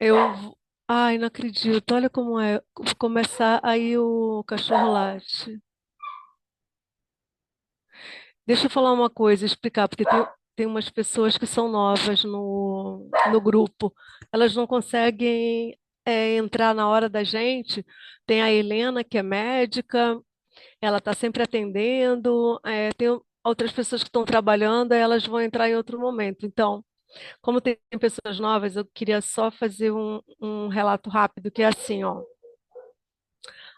Eu. Ai, não acredito. Olha como é. Vou começar aí o cachorro late. Deixa eu falar uma coisa, explicar, porque tem umas pessoas que são novas no grupo. Elas não conseguem entrar na hora da gente. Tem a Helena, que é médica, ela está sempre atendendo. Tem outras pessoas que estão trabalhando, aí elas vão entrar em outro momento. Então, como tem pessoas novas, eu queria só fazer um relato rápido, que é assim, ó.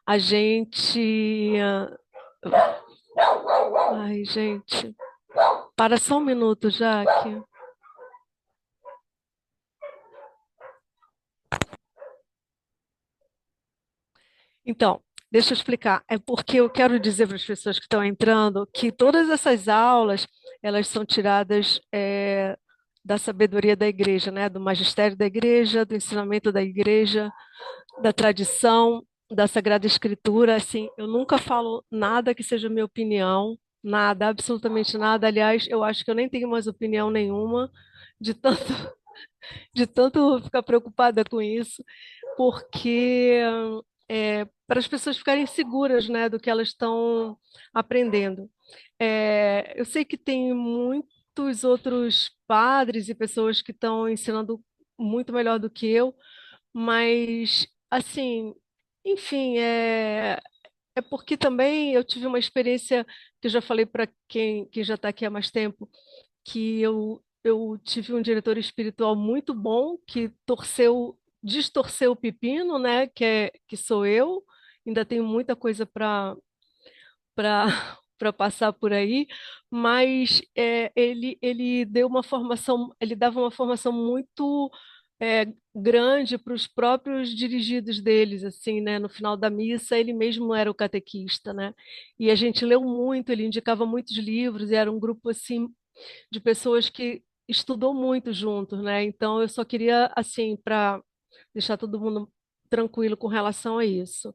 A gente. Ai, gente. Para só um minuto, Jaque. Então, deixa eu explicar. É porque eu quero dizer para as pessoas que estão entrando que todas essas aulas, elas são tiradas da sabedoria da igreja, né? Do magistério da igreja, do ensinamento da igreja, da tradição, da Sagrada Escritura. Assim, eu nunca falo nada que seja minha opinião, nada, absolutamente nada. Aliás, eu acho que eu nem tenho mais opinião nenhuma, de tanto, de tanto ficar preocupada com isso, porque para as pessoas ficarem seguras, né, do que elas estão aprendendo. Eu sei que tem muitos outros padres e pessoas que estão ensinando muito melhor do que eu, mas, assim, enfim, é porque também eu tive uma experiência que eu já falei para quem já está aqui há mais tempo, que eu tive um diretor espiritual muito bom que distorceu o pepino, né? Que sou eu. Ainda tenho muita coisa para para passar por aí, mas ele deu uma formação, ele dava uma formação muito grande para os próprios dirigidos deles, assim, né? No final da missa, ele mesmo era o catequista, né? E a gente leu muito, ele indicava muitos livros, e era um grupo assim de pessoas que estudou muito juntos, né? Então eu só queria assim para deixar todo mundo tranquilo com relação a isso.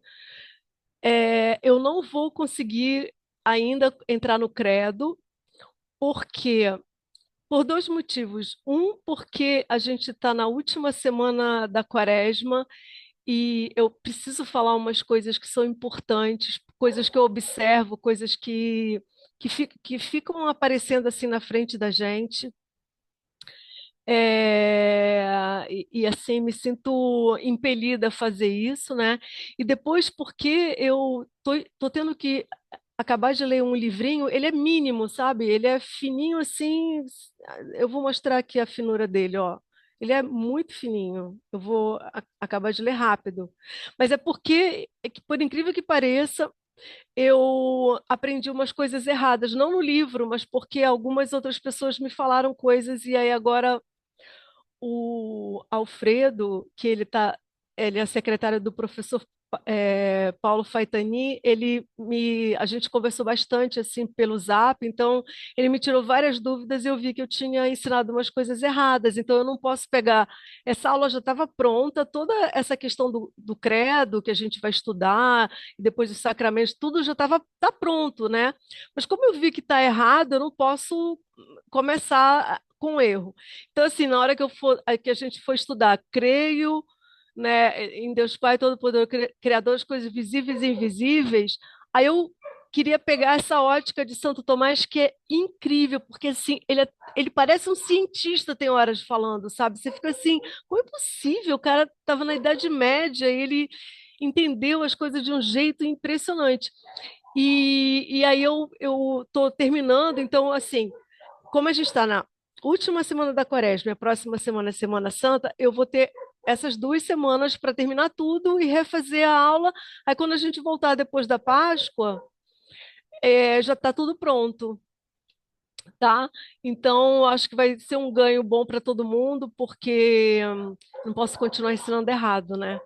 Eu não vou conseguir ainda entrar no credo, porque por dois motivos. Um, porque a gente está na última semana da quaresma e eu preciso falar umas coisas que são importantes, coisas que eu observo, coisas que ficam aparecendo assim na frente da gente. Assim me sinto impelida a fazer isso, né? E depois porque eu tô tendo que acabar de ler um livrinho, ele é mínimo, sabe? Ele é fininho assim. Eu vou mostrar aqui a finura dele, ó. Ele é muito fininho. Eu vou acabar de ler rápido. Mas por incrível que pareça, eu aprendi umas coisas erradas, não no livro, mas porque algumas outras pessoas me falaram coisas e aí agora o Alfredo, ele é secretário do professor Paulo Faitani, a gente conversou bastante assim pelo Zap, então ele me tirou várias dúvidas e eu vi que eu tinha ensinado umas coisas erradas, então eu não posso pegar, essa aula já estava pronta, toda essa questão do credo que a gente vai estudar, e depois dos sacramentos, tudo já tá pronto, né? Mas como eu vi que está errado, eu não posso começar com erro. Então, assim, na hora que a gente for estudar, creio, né, em Deus Pai Todo-Poderoso, Criador das coisas visíveis e invisíveis, aí eu queria pegar essa ótica de Santo Tomás, que é incrível, porque assim, ele parece um cientista, tem horas falando, sabe? Você fica assim, como é possível? O cara estava na Idade Média e ele entendeu as coisas de um jeito impressionante. E aí eu estou terminando, então, assim, como a gente está na última semana da quaresma, e a próxima semana é Semana Santa, eu vou ter essas 2 semanas para terminar tudo e refazer a aula. Aí, quando a gente voltar depois da Páscoa, já está tudo pronto, tá? Então, acho que vai ser um ganho bom para todo mundo, porque não posso continuar ensinando errado, né?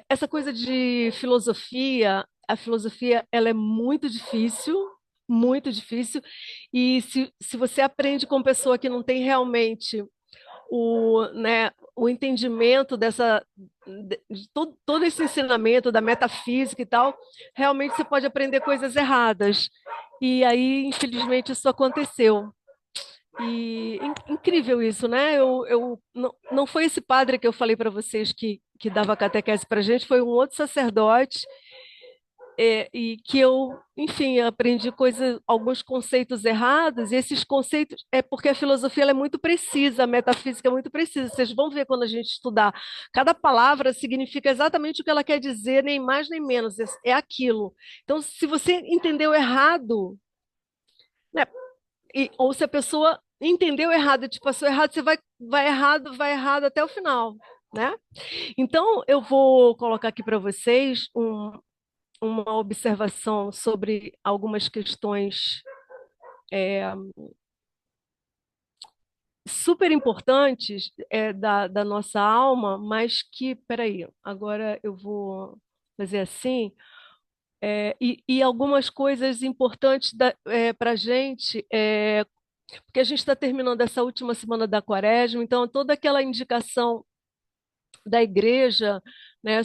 Essa coisa de filosofia, a filosofia, ela é muito difícil, e se você aprende com pessoa que não tem realmente o entendimento de todo esse ensinamento da metafísica e tal, realmente você pode aprender coisas erradas. E aí, infelizmente, isso aconteceu. Incrível isso, né? Não foi esse padre que eu falei para vocês que dava catequese para a gente, foi um outro sacerdote, e que eu, enfim, aprendi coisas, alguns conceitos errados, e esses conceitos é porque a filosofia ela é muito precisa, a metafísica é muito precisa. Vocês vão ver quando a gente estudar, cada palavra significa exatamente o que ela quer dizer, nem mais nem menos, é aquilo. Então, se você entendeu errado, né? Ou se a pessoa entendeu errado, te passou errado, você vai errado até o final, né? Então, eu vou colocar aqui para vocês uma observação sobre algumas questões super importantes da nossa alma, mas que, peraí, agora eu vou fazer assim, e algumas coisas importantes para a gente, porque a gente está terminando essa última semana da Quaresma, então toda aquela indicação da igreja, né,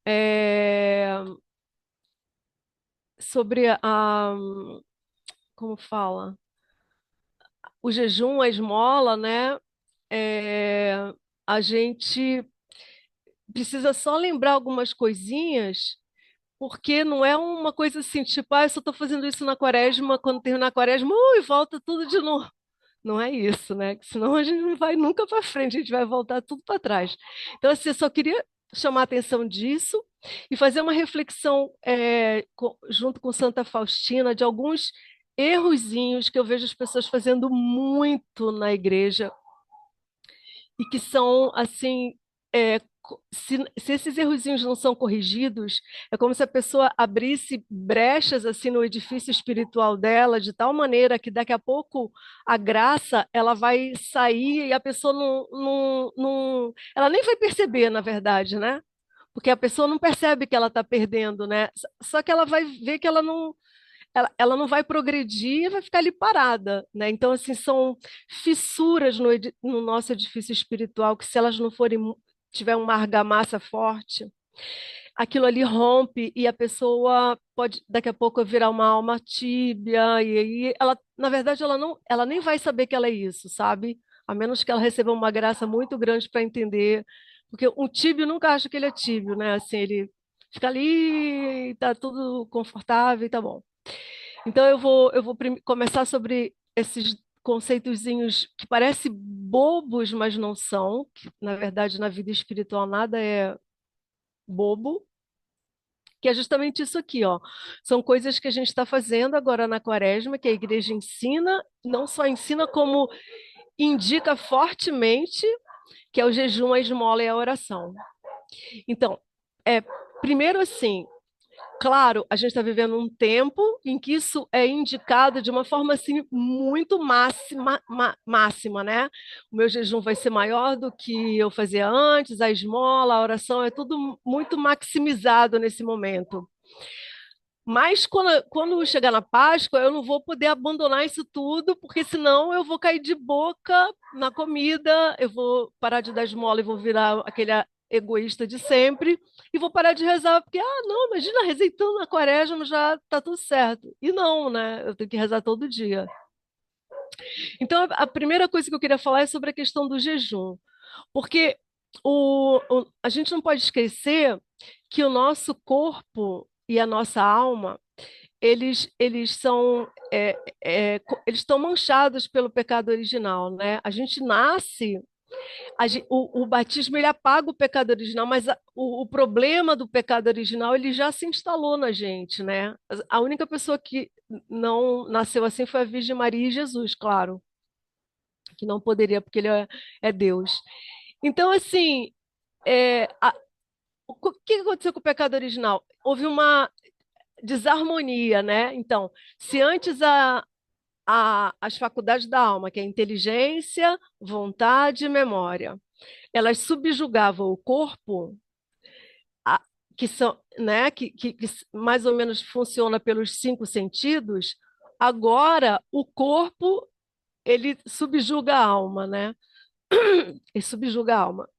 é, sobre como fala, o jejum, a esmola, né, é, a gente precisa só lembrar algumas coisinhas, porque não é uma coisa assim, tipo, eu só estou fazendo isso na Quaresma, quando terminar a Quaresma, volta tudo de novo. Não é isso, né? Que senão a gente não vai nunca para frente, a gente vai voltar tudo para trás. Então, assim, eu só queria chamar a atenção disso e fazer uma reflexão junto com Santa Faustina de alguns errozinhos que eu vejo as pessoas fazendo muito na igreja e que são assim, se esses errozinhos não são corrigidos, é como se a pessoa abrisse brechas assim no edifício espiritual dela, de tal maneira que daqui a pouco a graça ela vai sair e a pessoa ela nem vai perceber, na verdade, né? Porque a pessoa não percebe que ela está perdendo, né? Só que ela vai ver que ela não vai progredir e vai ficar ali parada, né? Então, assim, são fissuras no nosso edifício espiritual que, se elas não forem, tiver uma argamassa forte, aquilo ali rompe e a pessoa pode, daqui a pouco, virar uma alma tíbia, e aí ela, na verdade, ela nem vai saber que ela é isso, sabe? A menos que ela receba uma graça muito grande para entender, porque um tíbio nunca acha que ele é tíbio, né? Assim, ele fica ali, tá tudo confortável e tá bom. Então eu vou começar sobre esses conceitozinhos que parecem bobos, mas não são, que, na verdade, na vida espiritual nada é bobo, que é justamente isso aqui, ó. São coisas que a gente está fazendo agora na Quaresma, que a igreja ensina, não só ensina, como indica fortemente, que é o jejum, a esmola e a oração. Então, primeiro assim, claro, a gente está vivendo um tempo em que isso é indicado de uma forma assim muito máxima, né? O meu jejum vai ser maior do que eu fazia antes, a esmola, a oração, é tudo muito maximizado nesse momento. Mas quando chegar na Páscoa, eu não vou poder abandonar isso tudo, porque senão eu vou cair de boca na comida, eu vou parar de dar esmola e vou virar aquele egoísta de sempre, e vou parar de rezar, porque, não, imagina, rezei tanto na Quaresma, já tá tudo certo. E não, né? Eu tenho que rezar todo dia. Então, a primeira coisa que eu queria falar é sobre a questão do jejum, porque a gente não pode esquecer que o nosso corpo e a nossa alma eles são eles estão manchados pelo pecado original, né? A gente nasce, o batismo ele apaga o pecado original, mas o problema do pecado original ele já se instalou na gente, né? A única pessoa que não nasceu assim foi a Virgem Maria e Jesus, claro, que não poderia porque ele é Deus. Então, assim, o que aconteceu com o pecado original? Houve uma desarmonia, né? Então, se antes as faculdades da alma, que é inteligência, vontade e memória, elas subjugavam o corpo, a- que são, né, que mais ou menos funciona pelos cinco sentidos, agora o corpo ele subjuga a alma, né? Ele subjuga a alma.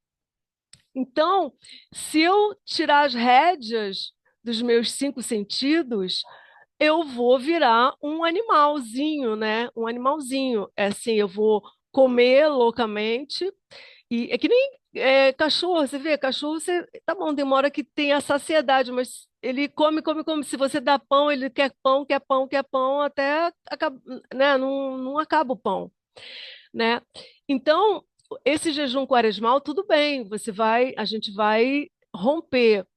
Então, se eu tirar as rédeas dos meus cinco sentidos, eu vou virar um animalzinho, né? Um animalzinho. É assim, eu vou comer loucamente. E é que nem cachorro, você vê, cachorro, você, tá bom, demora que tem a saciedade, mas ele come, come, come. Se você dá pão, ele quer pão, quer pão, quer pão, até acaba, né? Não acaba o pão, né? Então, esse jejum quaresmal, tudo bem, a gente vai romper.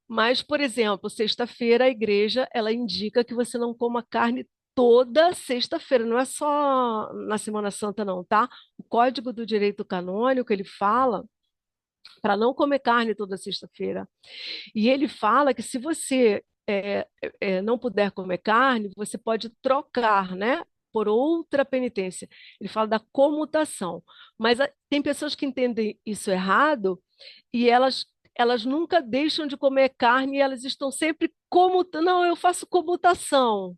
Mas, por exemplo, sexta-feira a igreja, ela indica que você não coma carne toda sexta-feira, não é só na Semana Santa não, tá? O Código do Direito Canônico, ele fala para não comer carne toda sexta-feira. E ele fala que se você não puder comer carne, você pode trocar, né? Por outra penitência. Ele fala da comutação. Mas tem pessoas que entendem isso errado e elas nunca deixam de comer carne e elas estão sempre comutando. Não, eu faço comutação.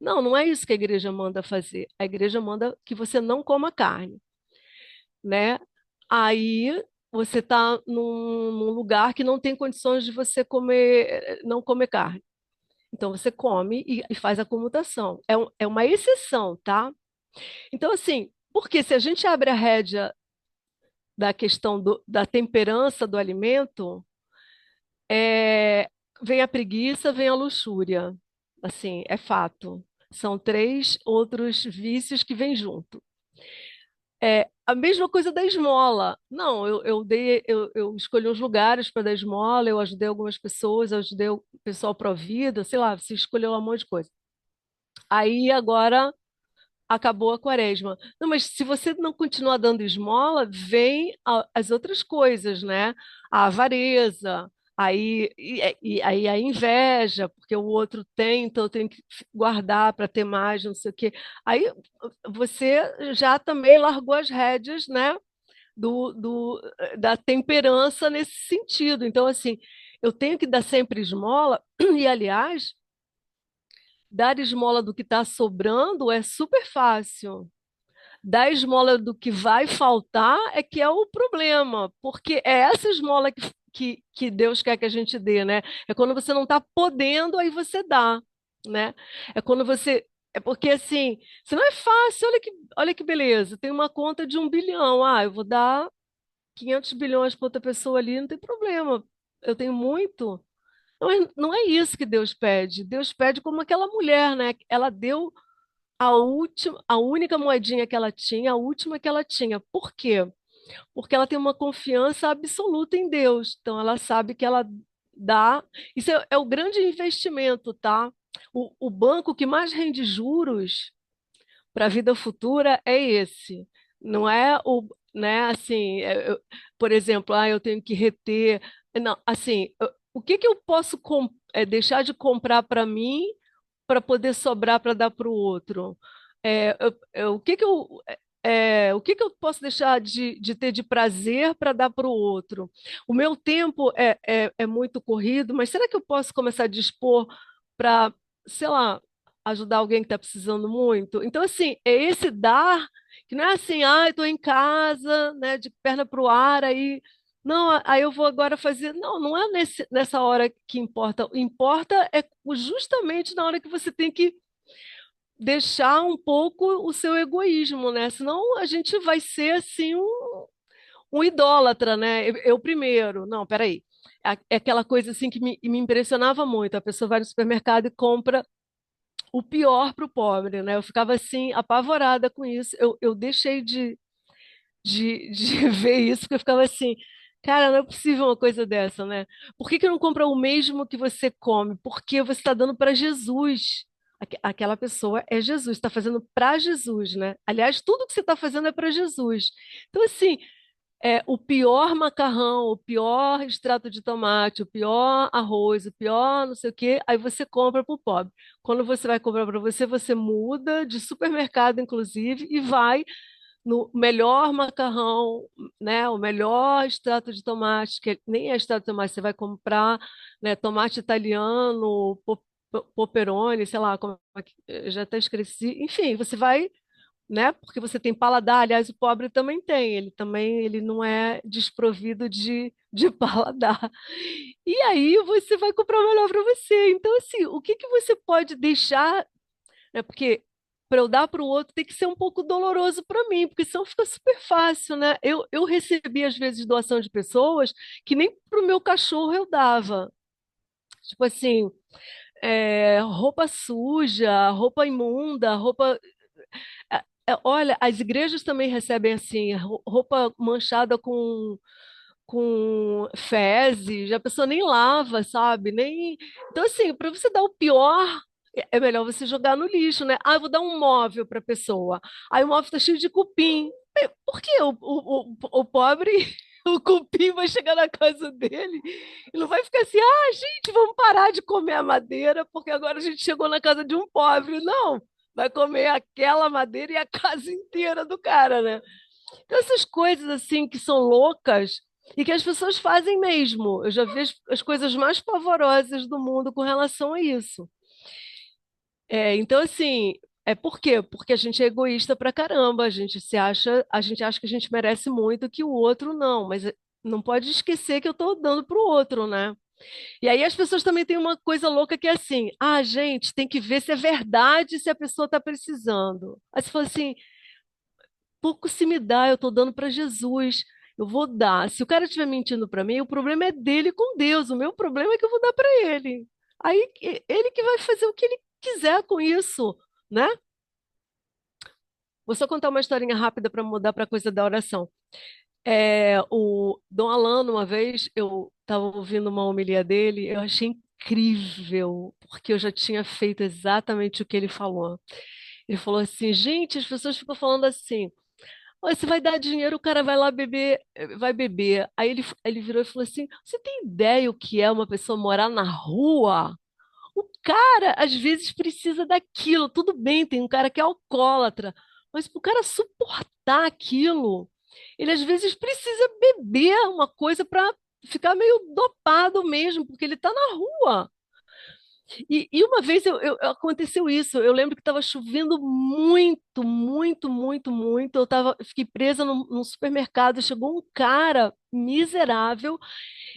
Não, não é isso que a igreja manda fazer. A igreja manda que você não coma carne, né? Aí você está num lugar que não tem condições de você comer, não comer carne. Então você come e faz a comutação. É uma exceção, tá? Então, assim, porque se a gente abre a rédea da questão da temperança do alimento, é, vem a preguiça, vem a luxúria. Assim, é fato. São três outros vícios que vêm junto. É a mesma coisa da esmola. Não, eu escolhi uns lugares para dar esmola, eu ajudei algumas pessoas, eu ajudei o pessoal pró-vida, sei lá, você escolheu um monte de coisa. Aí agora acabou a quaresma. Não, mas se você não continuar dando esmola, vem as outras coisas, né? A avareza, aí a inveja, porque o outro tem, então eu tenho que guardar para ter mais, não sei o quê. Aí você já também largou as rédeas, né? Da temperança nesse sentido. Então, assim, eu tenho que dar sempre esmola, e aliás, dar esmola do que está sobrando é super fácil. Dar esmola do que vai faltar é que é o problema, porque é essa esmola que Deus quer que a gente dê, né? É quando você não está podendo, aí você dá, né? É quando você. É porque assim, se não é fácil, olha que beleza, tem uma conta de 1 bilhão, eu vou dar 500 bilhões para outra pessoa ali, não tem problema, eu tenho muito. Não é isso que Deus pede. Deus pede como aquela mulher, né? Ela deu a única moedinha que ela tinha, a última que ela tinha. Por quê? Porque ela tem uma confiança absoluta em Deus. Então, ela sabe que ela dá. Isso é o grande investimento, tá? O banco que mais rende juros para a vida futura é esse. Não é o, né, assim, por exemplo, eu tenho que reter. Não, assim, o que que eu posso deixar de comprar para mim para poder sobrar para dar para o outro? O que que eu posso deixar de ter de prazer para dar para o outro? O meu tempo é muito corrido, mas será que eu posso começar a dispor para, sei lá, ajudar alguém que está precisando muito? Então, assim, é esse dar, que não é assim, estou em casa, né, de perna para o ar, aí. Não, aí eu vou agora fazer. Não, não é nessa hora que importa. Importa é justamente na hora que você tem que deixar um pouco o seu egoísmo, né? Senão a gente vai ser assim um idólatra, né? Eu primeiro. Não, peraí. É aquela coisa assim que me impressionava muito. A pessoa vai no supermercado e compra o pior para o pobre, né? Eu ficava assim apavorada com isso. Eu deixei de ver isso, porque eu ficava assim, cara, não é possível uma coisa dessa, né? Por que que não compra o mesmo que você come? Porque você está dando para Jesus. Aquela pessoa é Jesus, está fazendo para Jesus, né? Aliás, tudo que você está fazendo é para Jesus. Então, assim, o pior macarrão, o pior extrato de tomate, o pior arroz, o pior não sei o quê, aí você compra para o pobre. Quando você vai comprar para você, você muda de supermercado, inclusive, e vai no melhor macarrão, né, o melhor extrato de tomate, que nem é extrato de tomate, você vai comprar, né, tomate italiano, poperoni, sei lá, eu já até esqueci. Enfim, você vai, né, porque você tem paladar, aliás, o pobre também tem, ele não é desprovido de de paladar. E aí você vai comprar o melhor para você. Então, assim, o que que você pode deixar, né? Porque para eu dar para o outro tem que ser um pouco doloroso para mim, porque senão fica super fácil, né? Eu recebi, às vezes, doação de pessoas que nem para o meu cachorro eu dava. Tipo assim, roupa suja, roupa imunda, roupa. Olha, as igrejas também recebem assim, roupa manchada com fezes, a pessoa nem lava, sabe? Nem. Então, assim, para você dar o pior, é melhor você jogar no lixo, né? Ah, eu vou dar um móvel para a pessoa. Aí o móvel está cheio de cupim. Por quê? O pobre, o cupim vai chegar na casa dele e não vai ficar assim, ah, gente, vamos parar de comer a madeira, porque agora a gente chegou na casa de um pobre. Não, vai comer aquela madeira e a casa inteira do cara, né? Então, essas coisas assim que são loucas e que as pessoas fazem mesmo. Eu já vi as coisas mais pavorosas do mundo com relação a isso. Então, assim, por quê? Porque a gente é egoísta pra caramba, a gente acha que a gente merece muito que o outro não, mas não pode esquecer que eu estou dando para o outro, né? E aí as pessoas também têm uma coisa louca que é assim, ah, gente, tem que ver se é verdade se a pessoa está precisando. Aí você fala assim, pouco se me dá, eu estou dando para Jesus. Eu vou dar. Se o cara estiver mentindo para mim, o problema é dele com Deus. O meu problema é que eu vou dar para ele. Aí ele que vai fazer o que ele quiser com isso, né? Vou só contar uma historinha rápida para mudar para a coisa da oração. O Dom Alano, uma vez, eu estava ouvindo uma homilia dele, eu achei incrível, porque eu já tinha feito exatamente o que ele falou. Ele falou assim, gente, as pessoas ficam falando assim. Olha, você vai dar dinheiro, o cara vai lá beber, vai beber. Aí ele virou e falou assim: Você tem ideia o que é uma pessoa morar na rua? O cara, às vezes, precisa daquilo. Tudo bem, tem um cara que é alcoólatra, mas para o cara suportar aquilo, ele às vezes precisa beber uma coisa para ficar meio dopado mesmo, porque ele está na rua. E uma vez aconteceu isso. Eu lembro que estava chovendo muito, muito, muito, muito. Fiquei presa num supermercado. Chegou um cara miserável.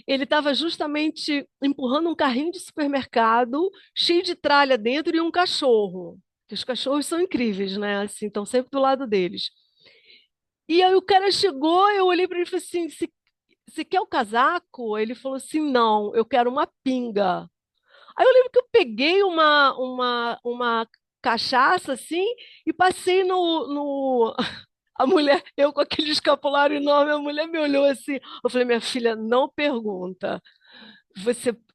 Ele estava justamente empurrando um carrinho de supermercado cheio de tralha dentro e um cachorro. Que os cachorros são incríveis, né? Assim, estão sempre do lado deles. E aí o cara chegou, eu olhei para ele e falei assim: Você quer o casaco? Ele falou assim: Não, eu quero uma pinga. Aí eu lembro que eu peguei uma cachaça assim e passei no. A mulher, eu com aquele escapulário enorme, a mulher me olhou assim. Eu falei, minha filha, não pergunta.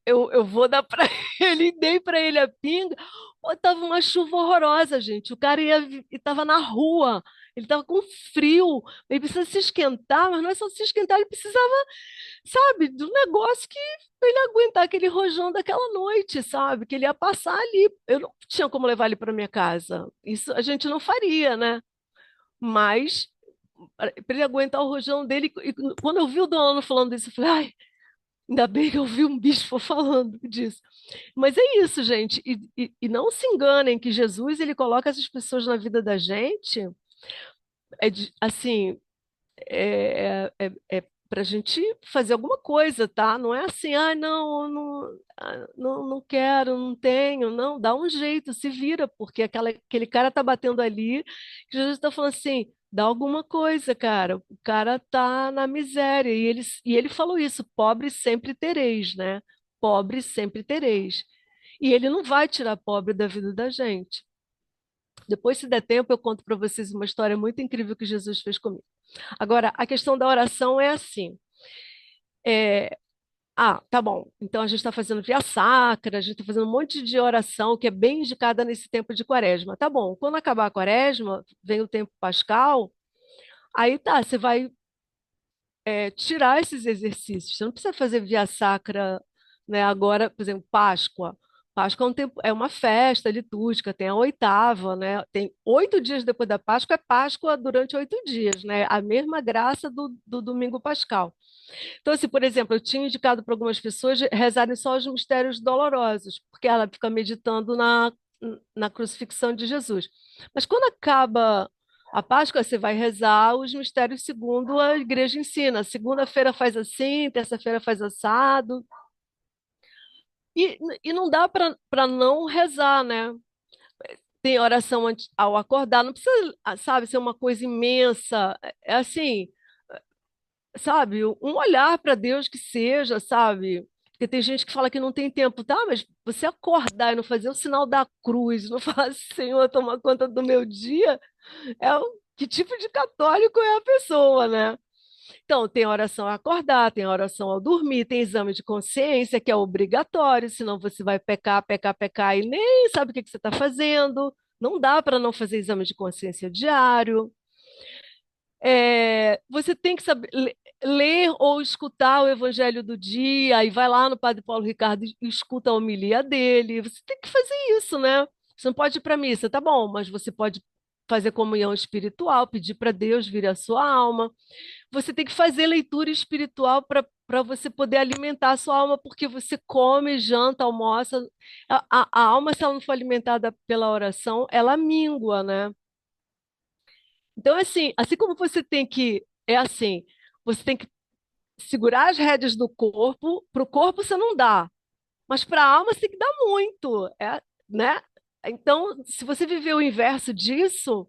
Eu vou dar para ele, e dei para ele a pinga. Pô, tava uma chuva horrorosa, gente. O cara estava na rua, ele estava com frio, ele precisa se esquentar, mas não é só se esquentar, ele precisava, sabe, de um negócio que pra ele aguentar aquele rojão daquela noite, sabe? Que ele ia passar ali. Eu não tinha como levar ele para minha casa. Isso a gente não faria, né? Mas para ele aguentar o rojão dele, e quando eu vi o dono falando isso, eu falei, ai, ainda bem que eu vi um bispo falando disso. Mas é isso, gente. E não se enganem que Jesus ele coloca essas pessoas na vida da gente, assim, é para a gente fazer alguma coisa, tá? Não é assim, ah, não, não, não quero, não tenho, não, dá um jeito, se vira, porque aquele cara tá batendo ali, que Jesus está falando assim, dá alguma coisa, cara. O cara tá na miséria, e ele falou isso, pobres sempre tereis, né? Pobres sempre tereis. E ele não vai tirar pobre da vida da gente. Depois, se der tempo, eu conto para vocês uma história muito incrível que Jesus fez comigo. Agora, a questão da oração é assim. é, tá bom. Então a gente está fazendo via sacra, a gente está fazendo um monte de oração que é bem indicada nesse tempo de quaresma. Tá bom. Quando acabar a quaresma, vem o tempo pascal, aí tá, você vai tirar esses exercícios. Você não precisa fazer via sacra, né? Agora, por exemplo, Páscoa. Páscoa é um tempo, é uma festa litúrgica, tem a oitava, né? Tem 8 dias depois da Páscoa, é Páscoa durante 8 dias, né? A mesma graça do domingo pascal. Então, assim, por exemplo, eu tinha indicado para algumas pessoas rezarem só os mistérios dolorosos, porque ela fica meditando na crucifixão de Jesus. Mas quando acaba. A Páscoa você vai rezar os mistérios segundo a igreja ensina. Segunda-feira faz assim, terça-feira faz assado. E não dá para não rezar, né? Tem oração ao acordar, não precisa, sabe, ser uma coisa imensa. É assim, sabe, um olhar para Deus que seja, sabe? Porque tem gente que fala que não tem tempo, tá? Mas você acordar e não fazer o sinal da cruz, não falar, Senhor, toma conta do meu dia, que tipo de católico é a pessoa, né? Então, tem oração ao acordar, tem oração ao dormir, tem exame de consciência, que é obrigatório, senão você vai pecar, pecar, pecar e nem sabe o que que você está fazendo. Não dá para não fazer exame de consciência diário. Você tem que saber ler ou escutar o Evangelho do dia, e vai lá no Padre Paulo Ricardo e escuta a homilia dele. Você tem que fazer isso, né? Você não pode ir para a missa, tá bom, mas você pode fazer comunhão espiritual, pedir para Deus vir à sua alma. Você tem que fazer leitura espiritual para você poder alimentar a sua alma, porque você come, janta, almoça. A alma, se ela não for alimentada pela oração, ela mingua, né? Então, assim como você tem que, é assim, você tem que segurar as rédeas do corpo, para o corpo você não dá, mas para a alma você tem que dar muito, né? Então, se você viver o inverso disso,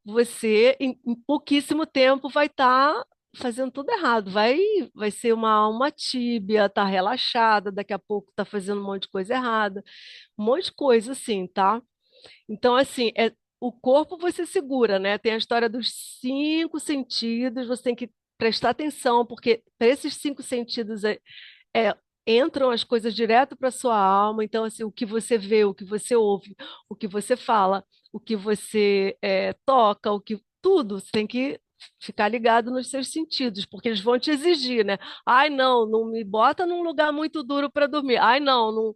você, em pouquíssimo tempo, vai estar fazendo tudo errado. Vai ser uma alma tíbia, tá relaxada, daqui a pouco tá fazendo um monte de coisa errada, um monte de coisa assim, tá? Então, assim, o corpo você segura, né? Tem a história dos cinco sentidos, você tem que prestar atenção, porque para esses cinco sentidos é, entram as coisas direto para sua alma. Então, assim, o que você vê, o que você ouve, o que você fala, o que você toca, tudo, você tem que ficar ligado nos seus sentidos, porque eles vão te exigir, né? Ai, não, não me bota num lugar muito duro para dormir. Ai, não, não,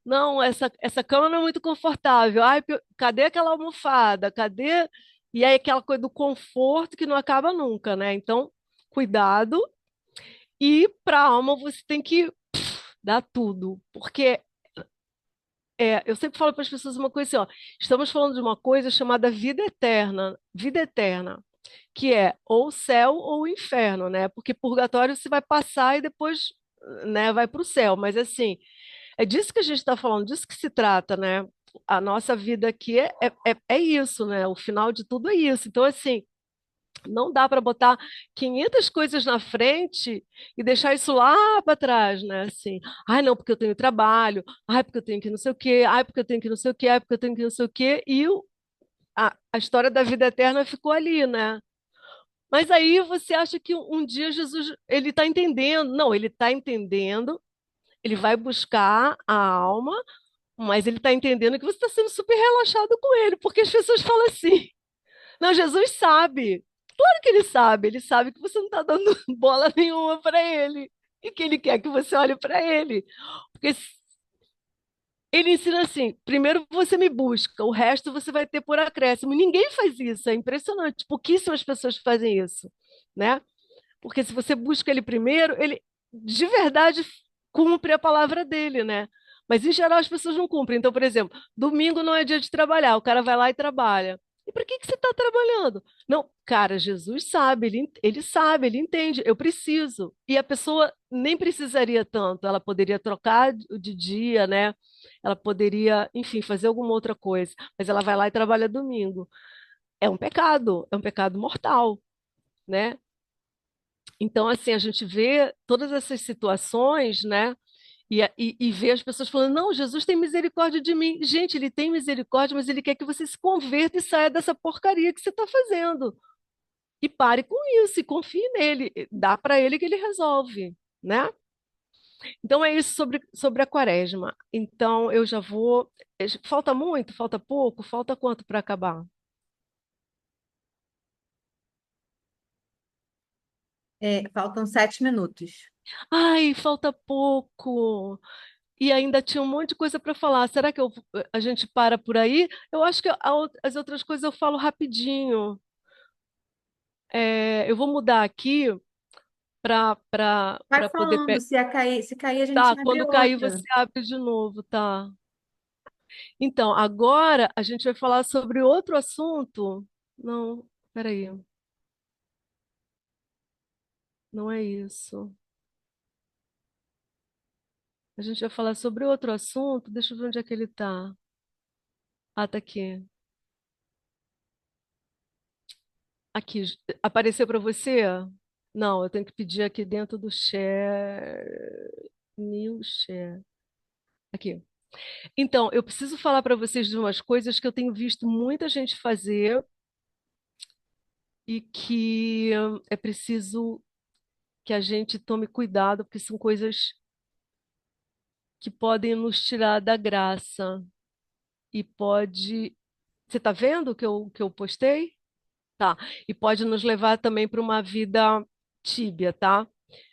não, essa cama não é muito confortável. Ai, cadê aquela almofada? Cadê? E aí aquela coisa do conforto que não acaba nunca, né? Então, cuidado. E para a alma você tem que dar tudo, porque eu sempre falo para as pessoas uma coisa assim, ó, estamos falando de uma coisa chamada vida eterna, que é ou o céu ou o inferno, né? Porque purgatório você vai passar e depois, né, vai para o céu, mas assim, é disso que a gente está falando, disso que se trata, né? A nossa vida aqui é isso, né? O final de tudo é isso. Então, assim, não dá para botar 500 coisas na frente e deixar isso lá para trás, né? Assim, ai, não, porque eu tenho trabalho, ai, porque eu tenho que não sei o quê, ai, porque eu tenho que não sei o quê, ai, porque eu tenho que não sei o quê, e a história da vida eterna ficou ali, né? Mas aí você acha que um dia Jesus, ele está entendendo. Não, ele está entendendo, ele vai buscar a alma, mas ele está entendendo que você está sendo super relaxado com ele, porque as pessoas falam assim, não, Jesus sabe. Claro que ele sabe que você não está dando bola nenhuma para ele e que ele quer que você olhe para ele. Porque ele ensina assim: primeiro você me busca, o resto você vai ter por acréscimo. Ninguém faz isso, é impressionante. Pouquíssimas pessoas fazem isso, né? Porque se você busca ele primeiro, ele de verdade cumpre a palavra dele, né? Mas em geral as pessoas não cumprem. Então, por exemplo, domingo não é dia de trabalhar, o cara vai lá e trabalha. E por que que você está trabalhando? Não, cara, Jesus sabe, ele sabe, ele entende, eu preciso. E a pessoa nem precisaria tanto, ela poderia trocar de dia, né? Ela poderia, enfim, fazer alguma outra coisa, mas ela vai lá e trabalha domingo. É um pecado mortal, né? Então, assim, a gente vê todas essas situações, né? E vê as pessoas falando: não, Jesus tem misericórdia de mim. Gente, ele tem misericórdia, mas ele quer que você se converta e saia dessa porcaria que você está fazendo. E pare com isso, e confie nele. Dá para ele que ele resolve, né? Então, é isso sobre a quaresma. Então, eu já vou. Falta muito? Falta pouco? Falta quanto para acabar? Faltam 7 minutos. Ai, falta pouco. E ainda tinha um monte de coisa para falar. Será que a gente para por aí? Eu acho que as outras coisas eu falo rapidinho. Eu vou mudar aqui Vai para poder falando, pegar. se cair a gente Tá, abre quando cair outra. você abre de novo, tá? Então, agora a gente vai falar sobre outro assunto. Não. Peraí, não é isso. A gente vai falar sobre outro assunto. Deixa eu ver onde é que ele tá. Ah, tá aqui. Aqui, apareceu para você? Não, eu tenho que pedir aqui dentro do share. New share. Aqui. Então, eu preciso falar para vocês de umas coisas que eu tenho visto muita gente fazer e que é preciso que a gente tome cuidado, porque são coisas que podem nos tirar da graça e pode. Você está vendo o que eu postei? Tá. E pode nos levar também para uma vida tíbia, tá?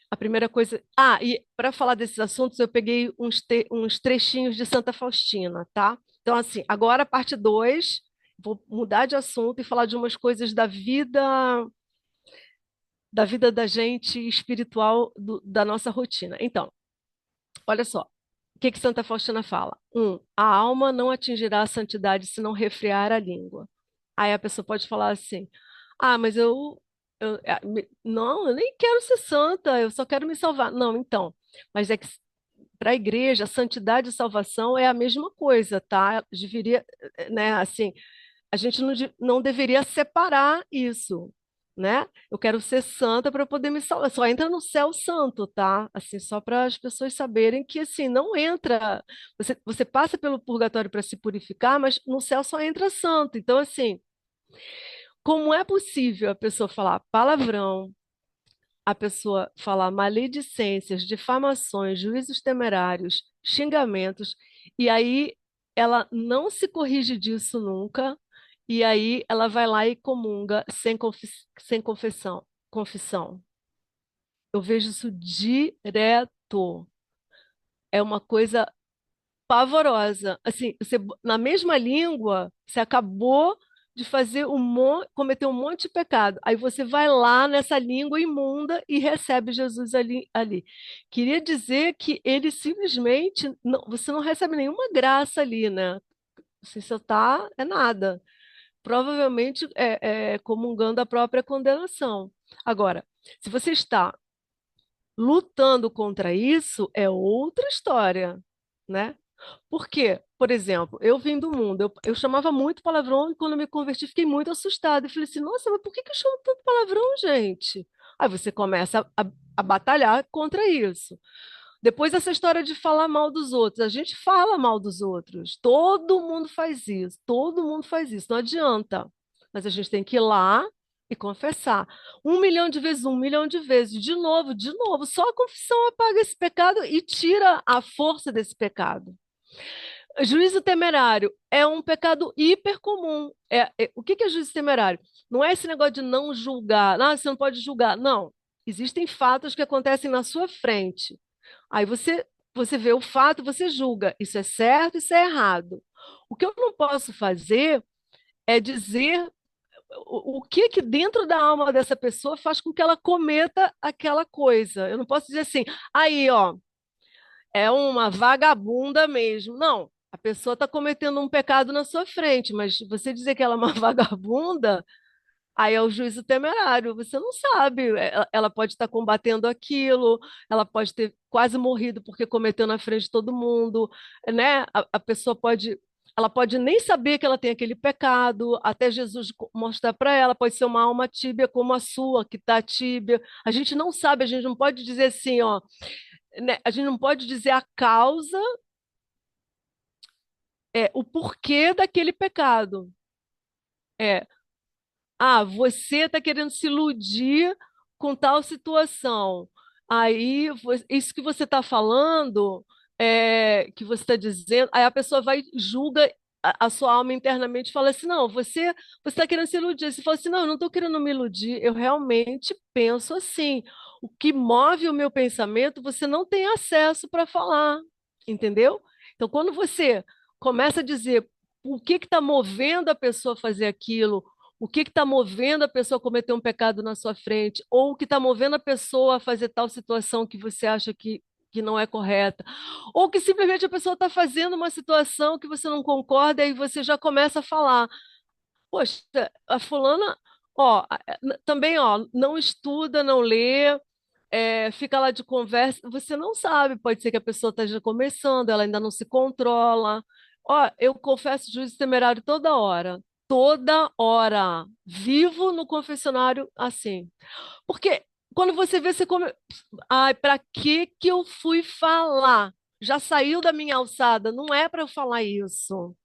A primeira coisa. Ah, e para falar desses assuntos, eu peguei uns trechinhos de Santa Faustina, tá? Então, assim, agora a parte 2, vou mudar de assunto e falar de umas coisas da vida da gente espiritual, da nossa rotina. Então, olha só. O que que Santa Faustina fala? A alma não atingirá a santidade se não refrear a língua. Aí a pessoa pode falar assim: ah, mas não, eu nem quero ser santa, eu só quero me salvar. Não, então, mas é que para a igreja, santidade e salvação é a mesma coisa, tá? Deveria, né, assim, a gente não deveria separar isso, né? Eu quero ser santa para poder me salvar. Só entra no céu santo, tá? Assim, só para as pessoas saberem que assim não entra. Você passa pelo purgatório para se purificar, mas no céu só entra santo. Então, assim, como é possível a pessoa falar palavrão, a pessoa falar maledicências, difamações, juízos temerários, xingamentos, e aí ela não se corrige disso nunca, e aí ela vai lá e comunga sem confissão. Eu vejo isso direto. É uma coisa pavorosa. Assim, na mesma língua, você acabou de cometer um monte de pecado. Aí você vai lá nessa língua imunda e recebe Jesus ali. Queria dizer que ele simplesmente, você não recebe nenhuma graça ali, né? Você só tá, é nada. Provavelmente é comungando a própria condenação. Agora, se você está lutando contra isso, é outra história, né? Por quê? Por exemplo, eu vim do mundo, eu chamava muito palavrão e quando eu me converti fiquei muito assustada. Eu falei assim, nossa, mas por que que eu chamo tanto palavrão, gente? Aí você começa a batalhar contra isso. Depois essa história de falar mal dos outros. A gente fala mal dos outros. Todo mundo faz isso. Todo mundo faz isso. Não adianta. Mas a gente tem que ir lá e confessar. 1 milhão de vezes, 1 milhão de vezes. De novo, de novo. Só a confissão apaga esse pecado e tira a força desse pecado. Juízo temerário é um pecado hiper comum. O que que é juízo temerário? Não é esse negócio de não julgar. Ah, você não pode julgar. Não. Existem fatos que acontecem na sua frente. Aí você vê o fato, você julga. Isso é certo, isso é errado. O que eu não posso fazer é dizer o que que dentro da alma dessa pessoa faz com que ela cometa aquela coisa. Eu não posso dizer assim, aí, ó, é uma vagabunda mesmo. Não, a pessoa está cometendo um pecado na sua frente, mas você dizer que ela é uma vagabunda, aí é o juízo temerário. Você não sabe. Ela pode estar combatendo aquilo, ela pode ter quase morrido porque cometeu na frente de todo mundo, né? A pessoa pode. Ela pode nem saber que ela tem aquele pecado, até Jesus mostrar para ela, pode ser uma alma tíbia como a sua, que está tíbia. A gente não sabe, a gente não pode dizer assim, ó, né, a gente não pode dizer a causa, o porquê daquele pecado. É, você está querendo se iludir com tal situação. Aí, isso que você está falando, que você está dizendo, aí a pessoa vai e julga a sua alma internamente e fala assim: não, você está querendo se iludir. Você fala assim: não, eu não estou querendo me iludir, eu realmente penso assim. O que move o meu pensamento, você não tem acesso para falar, entendeu? Então, quando você começa a dizer o que está movendo a pessoa a fazer aquilo, o que está movendo a pessoa a cometer um pecado na sua frente, ou o que está movendo a pessoa a fazer tal situação que você acha que não é correta, ou que simplesmente a pessoa está fazendo uma situação que você não concorda e você já começa a falar: poxa, a fulana. Ó, também, ó, não estuda, não lê, fica lá de conversa. Você não sabe, pode ser que a pessoa esteja começando, ela ainda não se controla. Ó, eu confesso juízo temerário toda hora. Toda hora. Vivo no confessionário assim. Porque quando você vê, você come. Ai, para que eu fui falar? Já saiu da minha alçada, não é para eu falar isso.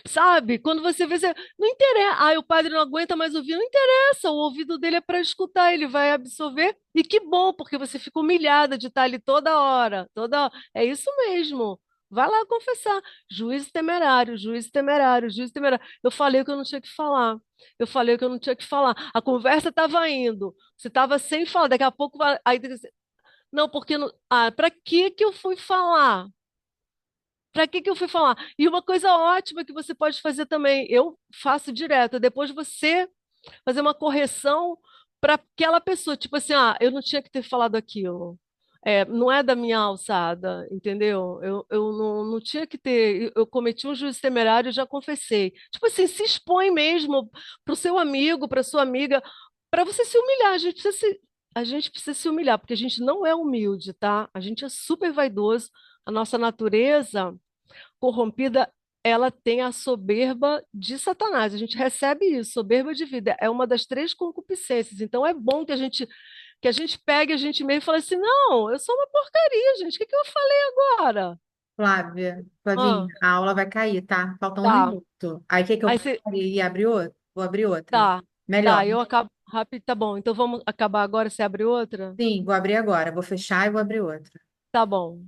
Sabe? Quando você vê, você... não interessa. Ah, o padre não aguenta mais ouvir, não interessa. O ouvido dele é para escutar, ele vai absorver. E que bom, porque você fica humilhada de estar ali toda hora, toda. É isso mesmo. Vai lá confessar. Juízo temerário, juízo temerário, juízo temerário. Eu falei o que eu não tinha que falar. Eu falei o que eu não tinha que falar. A conversa estava indo. Você estava sem falar. Daqui a pouco vai. Aí, não, porque não. Ah, para que eu fui falar? Para que eu fui falar? E uma coisa ótima que você pode fazer também, eu faço direto, é depois você fazer uma correção para aquela pessoa, tipo assim, ah, eu não tinha que ter falado aquilo. Não é da minha alçada, entendeu? Eu não tinha que ter, eu cometi um juízo temerário e já confessei. Tipo assim, se expõe mesmo para o seu amigo, para sua amiga, para você se humilhar. A gente precisa se humilhar, porque a gente não é humilde, tá? A gente é super vaidoso. A nossa natureza corrompida, ela tem a soberba de Satanás. A gente recebe isso, soberba de vida. É uma das três concupiscências. Então é bom que a gente pegue a gente mesmo e fale assim: não, eu sou uma porcaria, gente. O que que eu falei agora? Flávia, Flavinha, Ah, a aula vai cair, tá? Falta um tá. minuto. Aí o que que eu Aí faço? você. E abrir outra? Vou abrir outra. Tá, Melhor. tá, eu acabo rápido, tá bom. Então vamos acabar agora, você abre outra? Sim, vou abrir agora. Vou fechar e vou abrir outra. Tá bom.